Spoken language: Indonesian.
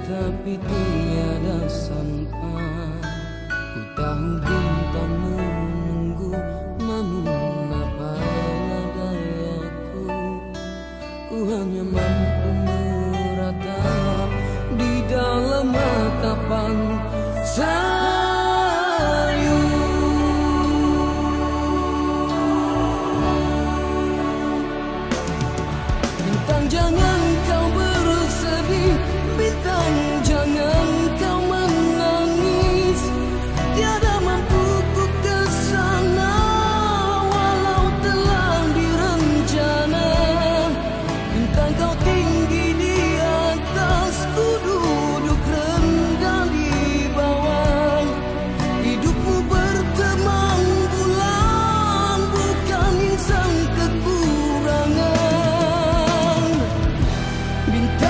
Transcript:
tapi tiada sampai. Ku tahu bintang menunggu, namun apalah dayaku. Ku hanya mampu meratap di dalam matapan sayu. Bintang jangan kau bersedih, bintang jangan kau menangis. Tiada mampu ku kesana walau telah direncana. Bintang kau tinggi di atas, ku duduk rendah di bawah. Hidupmu bertemang bulan, bukan insan kekurangan. Bintang